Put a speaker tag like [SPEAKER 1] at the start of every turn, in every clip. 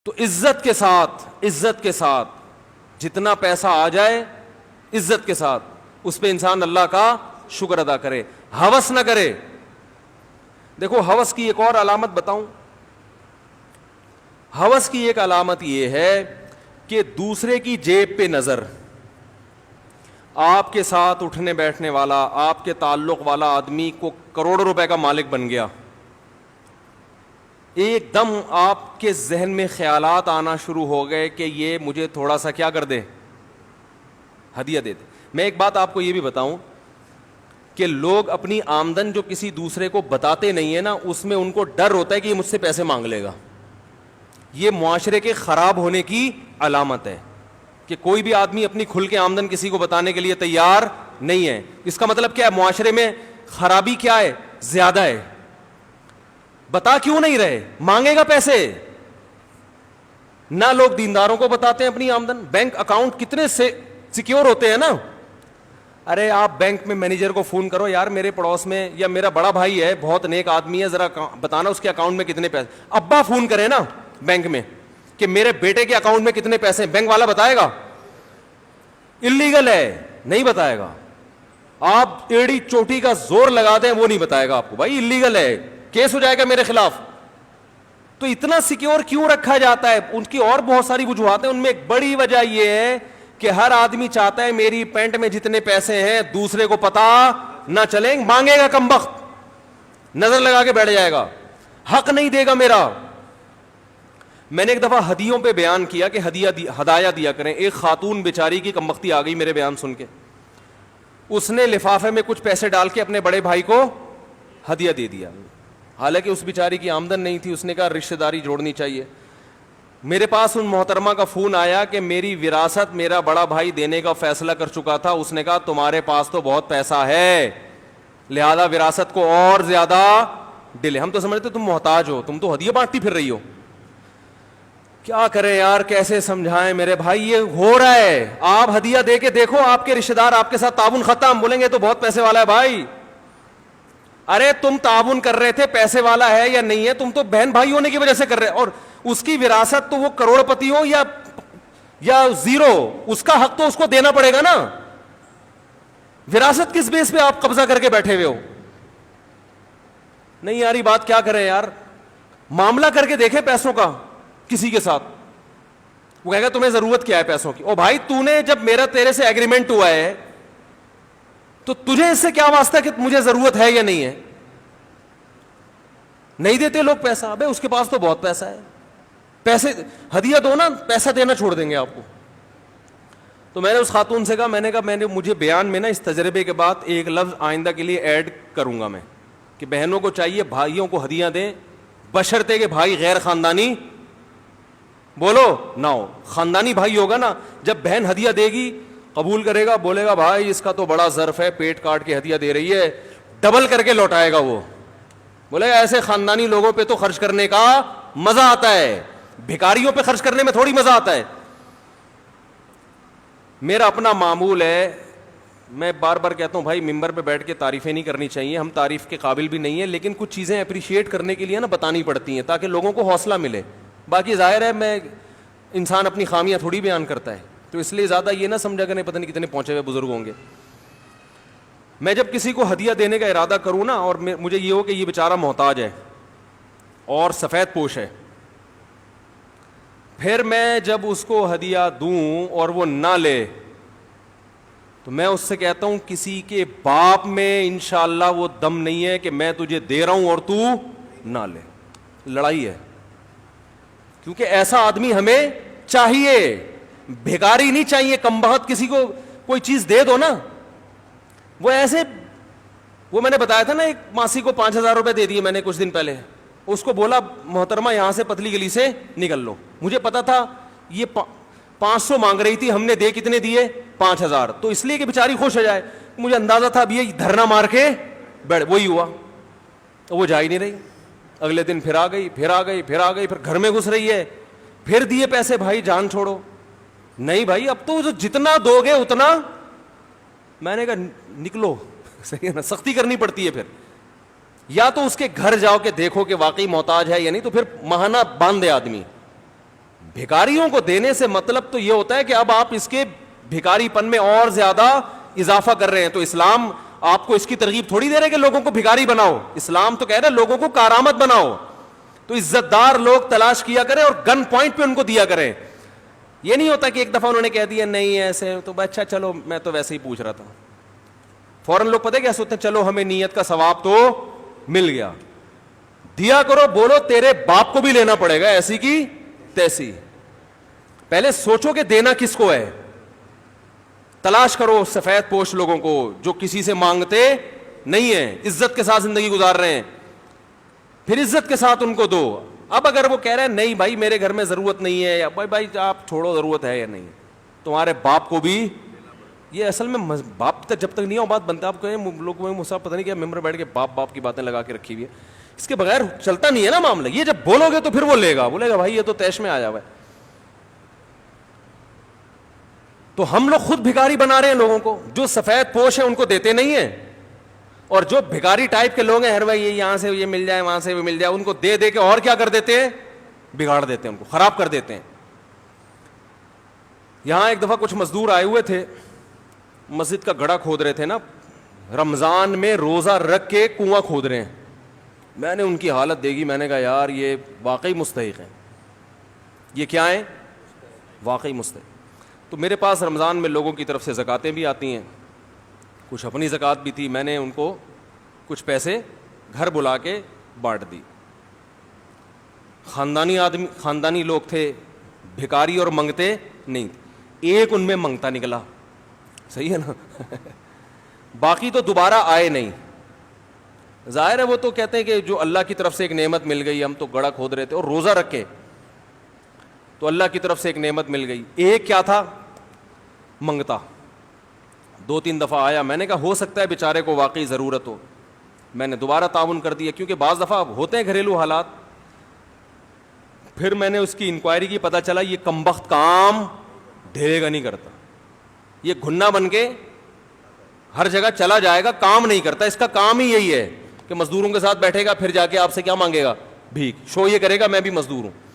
[SPEAKER 1] تو عزت کے ساتھ جتنا پیسہ آ جائے عزت کے ساتھ اس پہ انسان اللہ کا شکر ادا کرے, ہوس نہ کرے. دیکھو ہوس کی ایک اور علامت بتاؤں. ہوس کی ایک علامت یہ ہے کہ دوسرے کی جیب پہ نظر. آپ کے ساتھ اٹھنے بیٹھنے والا, آپ کے تعلق والا آدمی کو کروڑوں روپے کا مالک بن گیا, ایک دم آپ کے ذہن میں خیالات آنا شروع ہو گئے کہ یہ مجھے تھوڑا سا کیا کر دے, ہدیہ دے دے. میں ایک بات آپ کو یہ بھی بتاؤں کہ لوگ اپنی آمدن جو کسی دوسرے کو بتاتے نہیں ہیں نا, اس میں ان کو ڈر ہوتا ہے کہ یہ مجھ سے پیسے مانگ لے گا. یہ معاشرے کے خراب ہونے کی علامت ہے کہ کوئی بھی آدمی اپنی کھل کے آمدن کسی کو بتانے کے لیے تیار نہیں ہے. اس کا مطلب کیا ہے؟ معاشرے میں خرابی کیا ہے؟ زیادہ ہے. بتا کیوں نہیں رہے؟ مانگے گا پیسے. نہ لوگ دینداروں کو بتاتے ہیں اپنی آمدن. بینک اکاؤنٹ کتنے سے سیکیور ہوتے ہیں نا. ارے آپ بینک میں مینیجر کو فون کرو, یار میرے پڑوس میں یا میرا بڑا بھائی ہے, بہت نیک آدمی ہے, ذرا بتانا اس کے اکاؤنٹ میں کتنے پیسے. ابا فون کرے نا بینک میں کہ میرے بیٹے کے اکاؤنٹ میں کتنے پیسے ہیں, بینک والا بتائے گا؟ اللیگل ہے, نہیں بتائے گا. آپ ایڑی چوٹی کا زور لگا دیں وہ نہیں بتائے گا آپ کو, بھائی اللیگل ہے, کیس ہو جائے گا میرے خلاف. تو اتنا سیکیور کیوں رکھا جاتا ہے؟ ان کی اور بہت ساری وجوہات ہیں, ان میں ایک بڑی وجہ یہ ہے کہ ہر آدمی چاہتا ہے میری پینٹ میں جتنے پیسے ہیں دوسرے کو پتا نہ چلیں. مانگے گا کمبخت, نظر لگا کے بیٹھ جائے گا, حق نہیں دے گا میرا. میں نے ایک دفعہ ہدیوں پہ بیان کیا کہ ہدایہ دیا کریں. ایک خاتون بیچاری کی کمبختی آ گئی میرے بیان سن کے. اس نے لفافے میں کچھ پیسے ڈال کے اپنے بڑے بھائی کو ہدیہ دے دیا. حالانکہ اس بیچاری کی آمدن نہیں تھی. اس نے کہا رشتہ داری جوڑنی چاہیے. میرے پاس ان محترمہ کا فون آیا کہ میری وراثت میرا بڑا بھائی دینے کا فیصلہ کر چکا تھا. اس نے کہا تمہارے پاس تو بہت پیسہ ہے, لہذا وراثت کو اور زیادہ ڈلے. ہم تو سمجھتے تم محتاج ہو, تم تو ہدیہ بانٹتی پھر رہی ہو. کیا کریں یار, کیسے سمجھائیں میرے بھائی, یہ ہو رہا ہے. آپ ہدیہ دے کے دیکھو, آپ کے رشتہ دار آپ کے ساتھ تعاون ختم, بولیں گے تو بہت پیسے والا ہے بھائی. ارے تم تعاون کر رہے تھے, پیسے والا ہے یا نہیں ہے, تم تو بہن بھائی ہونے کی وجہ سے کر رہے. اور اس کی وراثت تو وہ کروڑ پتی ہو یا زیرو, اس کا حق تو اس کو دینا پڑے گا نا. وراثت کس بیس پہ آپ قبضہ کر کے بیٹھے ہوئے ہو؟ نہیں یار یہ بات کیا کریں یار. معاملہ کر کے دیکھے پیسوں کا کسی کے ساتھ, وہ کہے گا تمہیں ضرورت کیا ہے پیسوں کی. او بھائی تو نے جب میرا تیرے سے ایگریمنٹ ہوا ہے تو تجھے اس سے کیا واسطہ کہ مجھے ضرورت ہے یا نہیں ہے؟ نہیں دیتے لوگ پیسہ. ابے اس کے پاس تو بہت پیسہ ہے, پیسے ہدیہ دو نا, پیسہ دینا چھوڑ دیں گے آپ کو. تو میں نے اس خاتون سے کہا, میں نے کہا مجھے بیان میں نا اس تجربے کے بعد ایک لفظ آئندہ کے لیے ایڈ کروں گا میں کہ بہنوں کو چاہیے بھائیوں کو ہدیہ دیں, بشرطے کہ بھائی غیر خاندانی بولو نہ ہو. خاندانی بھائی ہوگا نا, جب بہن ہدیہ دے گی قبول کرے گا, بولے گا بھائی اس کا تو بڑا ظرف ہے, پیٹ کاٹ کے ہدیہ دے رہی ہے, ڈبل کر کے لوٹائے گا. وہ بولے گا ایسے خاندانی لوگوں پہ تو خرچ کرنے کا مزہ آتا ہے, بھکاریوں پہ خرچ کرنے میں تھوڑی مزہ آتا ہے. میرا اپنا معمول ہے, میں بار بار کہتا ہوں بھائی ممبر پہ بیٹھ کے تعریفیں نہیں کرنی چاہیے, ہم تعریف کے قابل بھی نہیں ہیں, لیکن کچھ چیزیں اپریشیٹ کرنے کے لیے نا بتانی پڑتی ہیں تاکہ لوگوں کو حوصلہ ملے. باقی ظاہر ہے میں انسان اپنی خامیاں تھوڑی بیان کرتا ہے, تو اس لیے زیادہ یہ نہ سمجھا کریں پتہ نہیں کتنے پہنچے ہوئے بزرگ ہوں گے. میں جب کسی کو ہدیہ دینے کا ارادہ کروں نا اور مجھے یہ ہو کہ یہ بیچارہ محتاج ہے اور سفید پوش ہے, پھر میں جب اس کو ہدیہ دوں اور وہ نہ لے تو میں اس سے کہتا ہوں کسی کے باپ میں انشاءاللہ وہ دم نہیں ہے کہ میں تجھے دے رہا ہوں اور تو نہ لے. لڑائی ہے, کیونکہ ایسا آدمی ہمیں چاہیے, بھیکاری نہیں چاہیے. کمبخت کسی کو کوئی چیز دے دو نا, وہ ایسے, وہ میں نے بتایا تھا نا ایک ماسی کو 5,000 روپے دے دیے میں نے کچھ دن پہلے, اس کو بولا محترمہ یہاں سے پتلی گلی سے نکل لو. مجھے پتا تھا یہ 500 مانگ رہی تھی, ہم نے دے کتنے دیے 5,000, تو اس لیے کہ بیچاری خوش ہو جائے. مجھے اندازہ تھا اب یہ دھرنا مار کے بیٹھ, وہی ہوا, وہ جا ہی نہیں رہی. اگلے دن پھر آ گئی, پھر گھر میں گھس رہی ہے, پھر دیے پیسے, بھائی جان چھوڑو. نہیں بھائی اب تو جتنا دو گے اتنا. میں نے کہا نکلو, صحیح ہے نا, سختی کرنی پڑتی ہے. پھر یا تو اس کے گھر جاؤ کہ دیکھو کہ واقعی محتاج ہے یا نہیں, تو پھر ماہانہ باندھ دے آدمی, بھکاریوں کو دینے سے مطلب تو یہ ہوتا ہے کہ اب آپ اس کے بھکاری پن میں اور زیادہ اضافہ کر رہے ہیں. تو اسلام آپ کو اس کی ترغیب تھوڑی دے رہے کہ لوگوں کو بھکاری بناؤ. اسلام تو کہہ رہا ہے لوگوں کو کارآمد بناؤ. تو عزت دار لوگ تلاش کیا کریں اور گن پوائنٹ پہ ان کو دیا کریں. یہ نہیں ہوتا کہ ایک دفعہ انہوں نے کہہ دیا نہیں ایسے تو اچھا چلو میں تو ویسے ہی پوچھ رہا تھا. فوراً لوگ پتہ کیا سوچتے ہیں, چلو ہمیں نیت کا ثواب تو مل گیا. دیا کرو, بولو تیرے باپ کو بھی لینا پڑے گا ایسی کی تیسی. پہلے سوچو کہ دینا کس کو ہے. تلاش کرو سفید پوش لوگوں کو جو کسی سے مانگتے نہیں ہیں, عزت کے ساتھ زندگی گزار رہے ہیں, پھر عزت کے ساتھ ان کو دو. اب اگر وہ کہہ رہے ہیں نہیں بھائی میرے گھر میں ضرورت نہیں ہے, یا بھائی آپ چھوڑو ضرورت ہے یا نہیں, تمہارے باپ کو بھی. یہ اصل میں باپ تک جب تک نہیں ہو بات بنتا. آپ کہیں لوگ مسا پتہ نہیں کیا ممبر بیٹھ کے باپ کی باتیں لگا کے رکھی ہوئی ہے, اس کے بغیر چلتا نہیں ہے نا معاملہ. یہ جب بولو گے تو پھر وہ لے گا, بولے گا بھائی یہ تو تیش میں آ جاوا ہے. تو ہم لوگ خود بھکاری بنا رہے ہیں لوگوں کو. جو سفید پوش ہیں ان کو دیتے نہیں ہیں, اور جو بھکاری ٹائپ کے لوگ ہیں ہر بھائی یہاں سے یہ مل جائے وہاں سے بھی مل جائے, ان کو دے دے کے اور کیا کر دیتے ہیں, بگاڑ دیتے ہیں, ان کو خراب کر دیتے ہیں. یہاں ایک دفعہ کچھ مزدور آئے ہوئے تھے, مسجد کا گڑھا کھود رہے تھے نا, رمضان میں روزہ رکھ کے کنواں کھود رہے ہیں. میں نے ان کی حالت دیکھی, میں نے کہا یار یہ واقعی مستحق ہیں, یہ کیا ہیں, واقعی مستحق. تو میرے پاس رمضان میں لوگوں کی طرف سے زکاتیں بھی آتی ہیں, کچھ اپنی زکات بھی تھی. میں نے ان کو کچھ پیسے گھر بلا کے بانٹ دی. خاندانی لوگ تھے, بھکاری اور منگتے نہیں. ایک ان میں منگتا نکلا, صحیح ہے نا باقی تو دوبارہ آئے نہیں. ظاہر ہے وہ تو کہتے ہیں کہ جو اللہ کی طرف سے ایک نعمت مل گئی, ہم تو گڑھا کھود رہے تھے اور روزہ رکھے تو اللہ کی طرف سے ایک نعمت مل گئی. ایک کیا تھا, منگتا. 2-3 دفعہ آیا, میں نے کہا ہو سکتا ہے بیچارے کو واقعی ضرورت ہو. میں نے دوبارہ تعاون کر دیا, کیونکہ بعض دفعہ ہوتے ہیں گھریلو حالات. پھر میں نے اس کی انکوائری کی, پتہ چلا یہ کمبخت کام ڈھیرے گا نہیں کرتا, یہ گھنا بن کے ہر جگہ چلا جائے گا, کام نہیں کرتا. اس کا کام ہی یہی ہے کہ مزدوروں کے ساتھ بیٹھے گا, پھر جا کے آپ سے کیا مانگے گا, بھیک. شو یہ کرے گا میں بھی مزدور ہوں.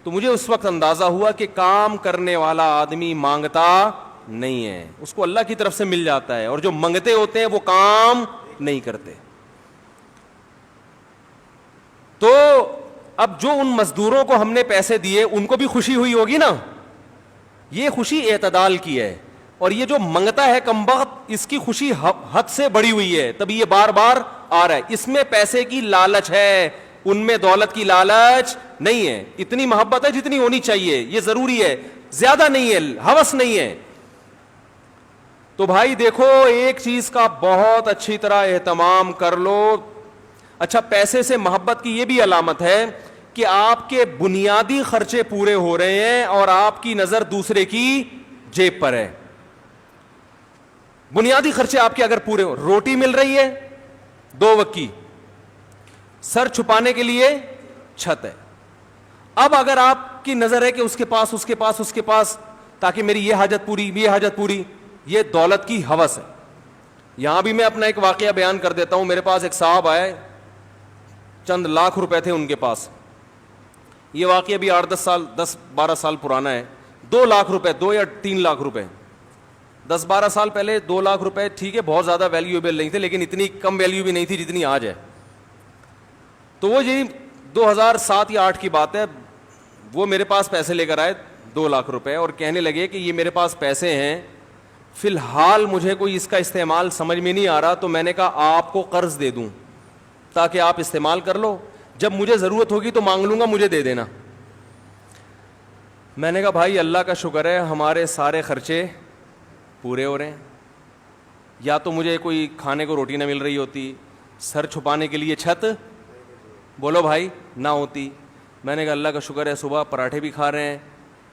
[SPEAKER 1] تو مجھے اس وقت اندازہ ہوا کہ کام کرنے والا آدمی مانگتا نہیں ہے, اس کو اللہ کی طرف سے مل جاتا ہے, اور جو منگتے ہوتے ہیں وہ کام نہیں کرتے. تو اب جو ان مزدوروں کو ہم نے پیسے دیے ان کو بھی خوشی ہوئی ہوگی نا, یہ خوشی اعتدال کی ہے. اور یہ جو منگتا ہے کمبخت, اس کی خوشی حد سے بڑی ہوئی ہے, تبھی یہ بار بار آ رہا ہے. اس میں پیسے کی لالچ ہے, ان میں دولت کی لالچ نہیں ہے. اتنی محبت ہے جتنی ہونی چاہیے, یہ ضروری ہے, زیادہ نہیں ہے, ہوس نہیں ہے. تو بھائی دیکھو ایک چیز کا بہت اچھی طرح اہتمام کر لو. اچھا, پیسے سے محبت کی یہ بھی علامت ہے کہ آپ کے بنیادی خرچے پورے ہو رہے ہیں اور آپ کی نظر دوسرے کی جیب پر ہے. بنیادی خرچے آپ کے اگر پورے ہو, روٹی مل رہی ہے 2 وقت کی, سر چھپانے کے لیے چھت ہے. اب اگر آپ کی نظر ہے کہ اس کے پاس تاکہ میری یہ حاجت پوری, یہ دولت کی ہوس ہے. یہاں بھی میں اپنا ایک واقعہ بیان کر دیتا ہوں. میرے پاس ایک صاحب آئے, چند لاکھ روپے تھے ان کے پاس. یہ واقعہ بھی 10-12 سال پرانا ہے. 2 لاکھ روپے, 2 یا 3 لاکھ روپے, 10-12 سال پہلے 2 لاکھ روپے ٹھیک ہے بہت زیادہ ویلیویبل نہیں تھے, لیکن اتنی کم ویلیو بھی نہیں تھی جتنی آج ہے. تو وہ یہی 2007 یا 2008 کی بات ہے, وہ میرے پاس پیسے لے کر آئے 2 لاکھ روپے, اور کہنے لگے کہ یہ میرے پاس پیسے ہیں, فی الحال مجھے کوئی اس کا استعمال سمجھ میں نہیں آ رہا, تو میں نے کہا آپ کو قرض دے دوں تاکہ آپ استعمال کر لو, جب مجھے ضرورت ہوگی تو مانگ لوں گا, مجھے دے دینا. میں نے کہا بھائی اللہ کا شکر ہے ہمارے سارے خرچے پورے ہو رہے ہیں, یا تو مجھے کوئی کھانے کو روٹی نہ مل رہی ہوتی, سر چھپانے کے لیے چھت بولو بھائی نہ ہوتی. میں نے کہا اللہ کا شکر ہے صبح پراٹھے بھی کھا رہے ہیں,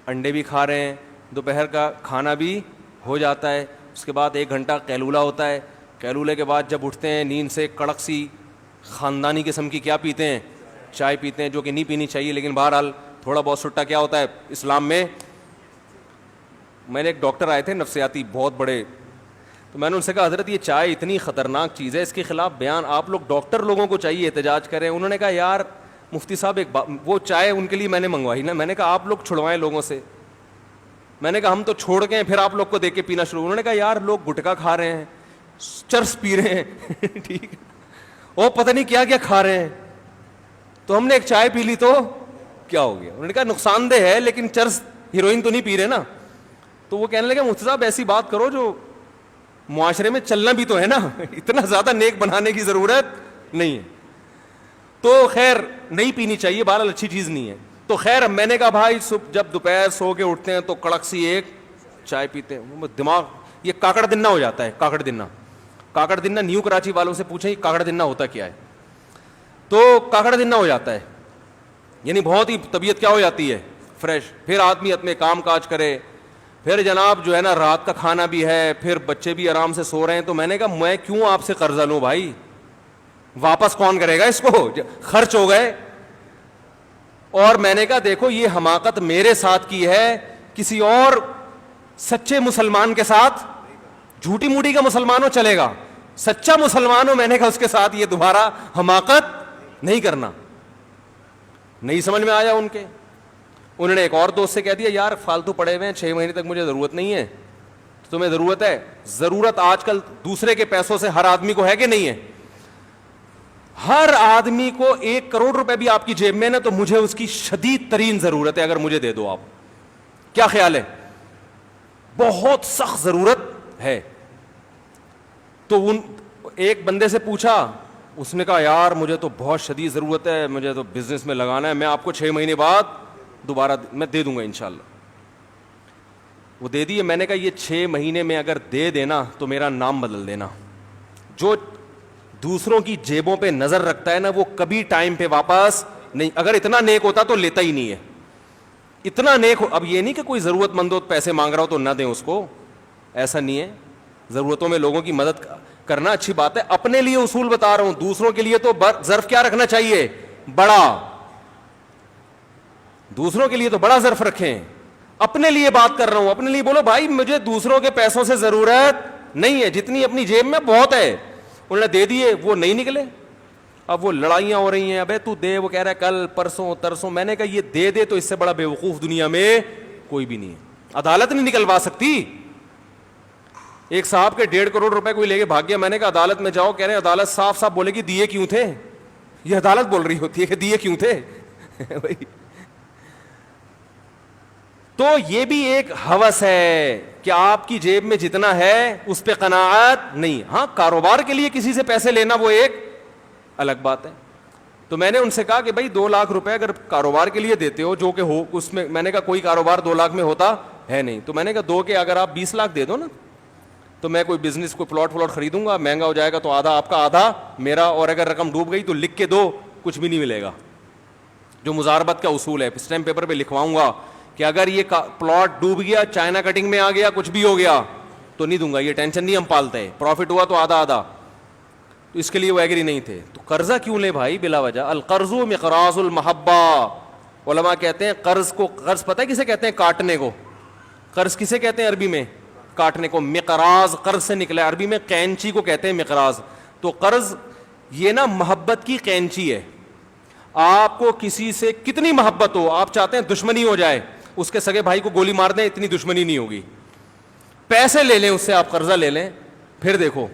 [SPEAKER 1] انڈے بھی کھا رہے ہیں, دوپہر کا کھانا بھی ہو جاتا ہے, اس کے بعد 1 گھنٹہ قیلولہ ہوتا ہے, قیلولے کے بعد جب اٹھتے ہیں نیند سے کڑک سی خاندانی قسم کی کیا پیتے ہیں, چائے پیتے ہیں, جو کہ نہیں پینی چاہیے, لیکن بہرحال تھوڑا بہت سٹا کیا ہوتا ہے اسلام میں. میں نے ایک ڈاکٹر آئے تھے نفسیاتی بہت بڑے, تو میں نے ان سے کہا حضرت یہ چائے اتنی خطرناک چیز ہے, اس کے خلاف بیان آپ لوگ ڈاکٹر لوگوں کو چاہیے احتجاج کریں. انہوں نے کہا یار مفتی صاحب وہ چائے ان کے لیے میں نے منگوائی نا, میں نے کہا آپ لوگ چھڑوائیں لوگوں سے, میں نے کہا ہم تو چھوڑ گئے پھر آپ لوگ کو دیکھ کے پینا شروع. انہوں نے کہا یار لوگ گٹکا کھا رہے ہیں, چرس پی رہے ہیں ٹھیک ہے, اور پتہ نہیں کیا کیا کھا رہے ہیں, تو ہم نے ایک چائے پی لی تو کیا ہو گیا. انہوں نے کہا نقصان دہ ہے لیکن چرس ہیروئن تو نہیں پی رہے نا. تو وہ کہنے لگے مفتی صاحب ایسی بات کرو جو معاشرے میں چلنا بھی تو ہے نا, اتنا زیادہ نیک بنانے کی ضرورت نہیں ہے. تو خیر نہیں پینی چاہیے, بہرحال اچھی چیز نہیں ہے. تو خیر میں نے کہا بھائی جب دوپہر سو کے اٹھتے ہیں تو کڑک سی ایک چائے پیتے ہیں, دماغ یہ کاکڑ دنہ ہو جاتا ہے. کاکڑ دنہ نیو کراچی والوں سے پوچھیں کاکڑ دنہ ہوتا کیا ہے, تو کاکڑ دنہ ہو جاتا ہے, یعنی بہت ہی طبیعت کیا ہو جاتی ہے فریش. پھر آدمی اپنے کام کاج کرے, پھر جناب جو ہے نا رات کا کھانا بھی ہے, پھر بچے بھی آرام سے سو رہے ہیں. تو میں نے کہا میں کیوں آپ سے قرضہ لوں بھائی, واپس کون کرے گا اس کو, خرچ ہو گئے. اور میں نے کہا دیکھو یہ حماقت میرے ساتھ کی ہے, کسی اور سچے مسلمان کے ساتھ, جھوٹی موٹی کا مسلمان ہو چلے گا, سچا مسلمان ہو میں نے کہا اس کے ساتھ یہ دوبارہ حماقت نہیں کرنا. نہیں سمجھ میں آیا ان کے. انہوں نے ایک اور دوست سے کہہ دیا یار فالتو پڑے ہوئے ہیں 6 مہینے تک مجھے ضرورت نہیں ہے, تمہیں ضرورت ہے. ضرورت آج کل دوسرے کے پیسوں سے ہر آدمی کو ہے کہ نہیں ہے, ہر آدمی کو 1 کروڑ روپے بھی آپ کی جیب میں نا تو مجھے اس کی شدید ترین ضرورت ہے, اگر مجھے دے دو آپ. کیا خیال ہے, بہت سخت ضرورت ہے. تو ایک بندے سے پوچھا, اس نے کہا یار مجھے تو بہت شدید ضرورت ہے, مجھے تو بزنس میں لگانا ہے, میں آپ کو 6 مہینے بعد دوبارہ میں دے دوں گا انشاءاللہ. وہ دے دیے. میں نے کہا یہ 6 مہینے میں اگر دے دینا تو میرا نام بدل دینا. جو دوسروں کی جیبوں پہ نظر رکھتا ہے نا وہ کبھی ٹائم پہ واپس نہیں, اگر اتنا نیک ہوتا تو لیتا ہی نہیں ہے, اتنا نیک ہو. اب یہ نہیں کہ کوئی ضرورت مند ہو پیسے مانگ رہا ہو تو نہ دیں اس کو, ایسا نہیں ہے. ضرورتوں میں لوگوں کی مدد کرنا اچھی بات ہے. اپنے لیے اصول بتا رہا ہوں, دوسروں کے لیے تو ظرف کیا رکھنا چاہیے, بڑا. دوسروں کے لیے تو بڑا ظرف رکھیں. اپنے لیے بات کر رہا ہوں, اپنے لیے بولو بھائی مجھے دوسروں کے پیسوں سے ضرورت نہیں ہے, جتنی اپنی جیب میں بہت ہے. انہوں نے دے دیے, وہ نہیں نکلے. اب وہ لڑائیاں ہو رہی ہیں, ابے تو دے, وہ کہہ رہا ہے کل پرسوں ترسوں. میں نے کہا یہ دے دے تو اس سے بڑا بیوقوف دنیا میں کوئی بھی نہیں ہے. عدالت نہیں نکلوا سکتی. ایک صاحب کے 1.5 کروڑ روپے کوئی لے کے بھاگ گیا. میں نے کہا عدالت میں جاؤ, کہہ رہے ہیں عدالت صاف صاف بولے گی دیے کیوں تھے. یہ عدالت بول رہی ہوتی ہے کہ دیے کیوں تھے تو یہ بھی ایک ہوس ہے کہ آپ کی جیب میں جتنا ہے اس پہ قناعت نہیں. ہاں کاروبار کے لیے کسی سے پیسے لینا وہ ایک الگ بات ہے. تو میں نے ان سے کہا کہ بھائی 2 لاکھ روپے اگر کاروبار کے لیے دیتے ہو جو کہ ہو اس میں نے کہا کوئی کاروبار 2 لاکھ میں ہوتا ہے نہیں. تو میں نے کہا 2 کے اگر آپ 20 لاکھ دے دو نا تو میں کوئی بزنس کو پلاٹ خریدوں گا, مہنگا ہو جائے گا تو آدھا آپ کا آدھا میرا, اور اگر رقم ڈوب گئی تو لکھ کے دو, کچھ بھی نہیں ملے گا. جو مزاربت کا اصول ہے, اسٹیمپ پیپر پہ لکھواؤں گا کہ اگر یہ پلاٹ ڈوب گیا, چائنا کٹنگ میں آ گیا, کچھ بھی ہو گیا تو نہیں دوں گا, یہ ٹینشن نہیں ہم پالتے, پروفٹ ہوا تو آدھا آدھا. تو اس کے لیے وہ ایگری نہیں تھے. تو قرضہ کیوں لے بھائی بلا وجہ. القرض مقراض المحبہ. علماء کہتے ہیں قرض پتہ ہے کسے کہتے ہیں, کاٹنے کو. قرض کسے کہتے ہیں عربی میں, کاٹنے کو. مقراض قرض سے نکلا, عربی میں قینچی کو کہتے ہیں مقراض. تو قرض یہ نا محبت کی قینچی ہے. آپ کو کسی سے کتنی محبت ہو, آپ چاہتے ہیں دشمنی ہو جائے, اس کے سگے بھائی کو گولی مار دیں, اتنی دشمنی نہیں ہوگی. پیسے لے لیں اس سے, آپ قرضہ لے لیں, پھر دیکھو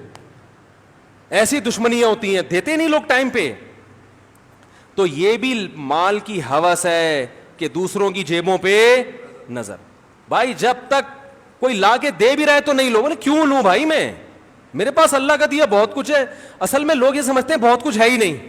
[SPEAKER 1] ایسی دشمنیاں ہوتی ہیں, دیتے نہیں لوگ ٹائم پہ. تو یہ بھی مال کی ہوس ہے کہ دوسروں کی جیبوں پہ نظر. بھائی جب تک کوئی لا کے دے بھی رہے تو نہیں لو. کیوں لوں بھائی, میں میرے پاس اللہ کا دیا بہت کچھ ہے. اصل میں لوگ یہ سمجھتے ہیں بہت کچھ ہے ہی نہیں.